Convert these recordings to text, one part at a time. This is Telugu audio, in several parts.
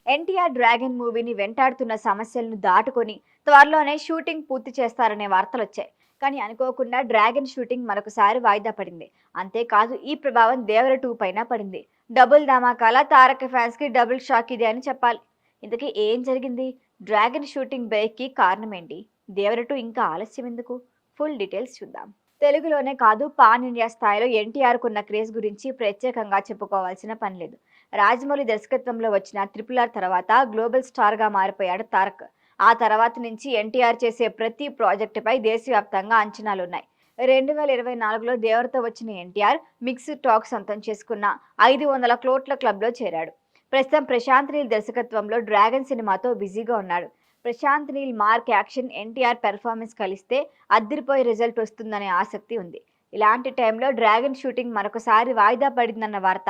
ఎన్టీఆర్ డ్రాగన్ మూవీని వెంటాడుతున్న సమస్యలను దాటుకొని త్వరలోనే షూటింగ్ పూర్తి చేస్తారనే వార్తలొచ్చాయి. కానీ అనుకోకుండా డ్రాగన్ షూటింగ్ మరొకసారి వాయిదా పడింది. అంతేకాదు ఈ ప్రభావం దేవర 2 పైన పడింది. డబుల్ ధమాకాల తారక ఫ్యాన్స్ కి డబుల్ షాక్ ఇదే అని చెప్పాలి. ఇంతకీ ఏం జరిగింది? డ్రాగన్ షూటింగ్ బ్రేక్ కి కారణం ఏంటి? దేవర 2 ఇంకా ఆలస్యం ఎందుకు? ఫుల్ డీటెయిల్స్ చూద్దాం. తెలుగులోనే కాదు పాన్ ఇండియా స్థాయిలో ఎన్టీఆర్ కున్న క్రేజ్ గురించి ప్రత్యేకంగా చెప్పుకోవాల్సిన పని లేదు. రాజమౌళి దర్శకత్వంలో వచ్చిన RRR తర్వాత గ్లోబల్ స్టార్ గా మారిపోయాడు తారక్. ఆ తర్వాత నుంచి ఎన్టీఆర్ చేసే ప్రతి ప్రాజెక్టుపై దేశవ్యాప్తంగా అంచనాలున్నాయి. 2024లో దేవరతో వచ్చిన ఎన్టీఆర్ మిక్స్డ్ టాక్ సొంతం చేసుకున్న 500 కోట్ల క్లబ్లో చేరాడు. ప్రస్తుతం ప్రశాంత్ నీల్ దర్శకత్వంలో డ్రాగన్ సినిమాతో బిజీగా ఉన్నాడు. Prashanth Neel mark action NTR performance కలిస్తే అద్దిరిపోయే రిజల్ట్ వస్తుందనే ఆసక్తి ఉంది. ఇలాంటి టైంలో డ్రాగన్ షూటింగ్ మరొకసారి వాయిదా పడిందన్న వార్త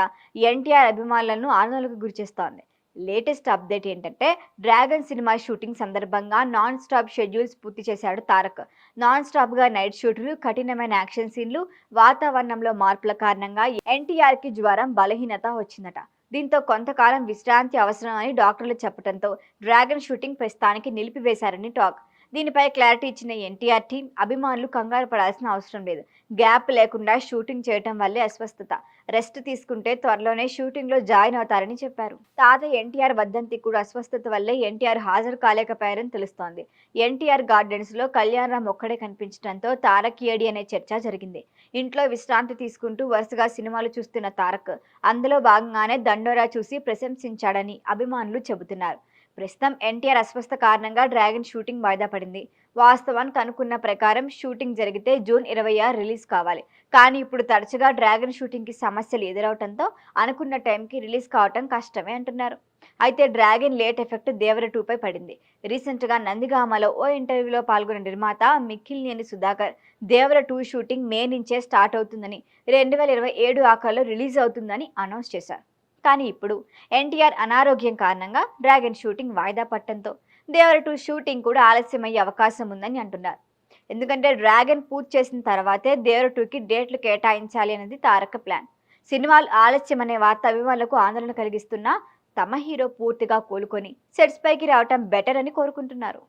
ఎన్టీఆర్ అభిమానులను ఆందోళనకు గురిచేస్తోంది. లేటెస్ట్ అప్డేట్ ఏంటంటే డ్రాగన్ సినిమా షూటింగ్ సందర్భంగా నాన్ స్టాప్ షెడ్యూల్స్ పూర్తి చేశాడు తారక్. నాన్ స్టాప్ గా నైట్ షూట్లు, కఠినమైన యాక్షన్ సీన్లు, వాతావరణంలో మార్పుల కారణంగా ఎన్టీఆర్ కి జ్వరం, బలహీనత వచ్చిందట. దీంతో కొంతకాలం విశ్రాంతి అవసరం అని డాక్టర్లు చెప్పడంతో డ్రాగన్ షూటింగ్ ప్రస్తుతానికి నిలిపివేశారని టాక్. దీనిపై క్లారిటీ ఇచ్చిన ఎన్టీఆర్ టీం అభిమానులు కంగారు పడాల్సిన అవసరం లేదు. గ్యాప్ లేకుండా షూటింగ్ చేయటం వల్లే అస్వస్థత. రెస్ట్ తీసుకుంటే త్వరలోనే షూటింగ్ లో జాయిన్ అవుతారని చెప్పారు. తాత ఎన్టీఆర్ వర్ధంతి కూడా అస్వస్థత వల్లే ఎన్టీఆర్ హాజరు కాలేకపోయారని తెలుస్తోంది. ఎన్టీఆర్ గార్డెన్స్ లో కళ్యాణరామ్ ఒక్కడే కనిపించడంతో తారక్ ఏడి అనే చర్చ జరిగింది. ఇంట్లో విశ్రాంతి తీసుకుంటూ వరుసగా సినిమాలు చూస్తున్న తారక్ అందులో భాగంగానే దండోరా చూసి ప్రశంసించాడని అభిమానులు చెబుతున్నారు. ప్రస్తుతం ఎన్టీఆర్ అస్వస్థ కారణంగా డ్రాగన్ షూటింగ్ వాయిదా పడింది. వాస్తవానికి అనుకున్న ప్రకారం షూటింగ్ జరిగితే జూన్ 26 రిలీజ్ కావాలి. కానీ ఇప్పుడు తరచుగా డ్రాగన్ షూటింగ్ కి సమస్యలు ఎదురవడంతో అనుకున్న టైంకి రిలీజ్ కావటం కష్టమే అంటున్నారు. అయితే డ్రాగన్ లేట్ ఎఫెక్ట్ దేవర 2 పై పడింది. రీసెంట్ గా నందిగామలో ఓ ఇంటర్వ్యూలో పాల్గొన్న నిర్మాత మిక్కిలినేని సుధాకర్ దేవర 2 షూటింగ్ మే నుంచే స్టార్ట్ అవుతుందని, 2027 ఆఖరిలో రిలీజ్ అవుతుందని అనౌన్స్ చేశారు. కానీ ఇప్పుడు ఎన్టీఆర్ అనారోగ్యం కారణంగా డ్రాగన్ షూటింగ్ వాయిదా పట్టడంతో దేవర 2 షూటింగ్ కూడా ఆలస్యమయ్యే అవకాశం ఉందని అంటున్నారు. ఎందుకంటే డ్రాగన్ పూర్తి చేసిన తర్వాతే దేవర 2కి డేట్లు కేటాయించాలి అనేది తారక ప్లాన్. సినిమాలు ఆలస్యం అనే వార్త అభిమానులకు ఆందోళన కలిగిస్తున్నా తమ హీరో పూర్తిగా కోలుకొని సెట్స్ పైకి రావటం బెటర్ అని కోరుకుంటున్నారు.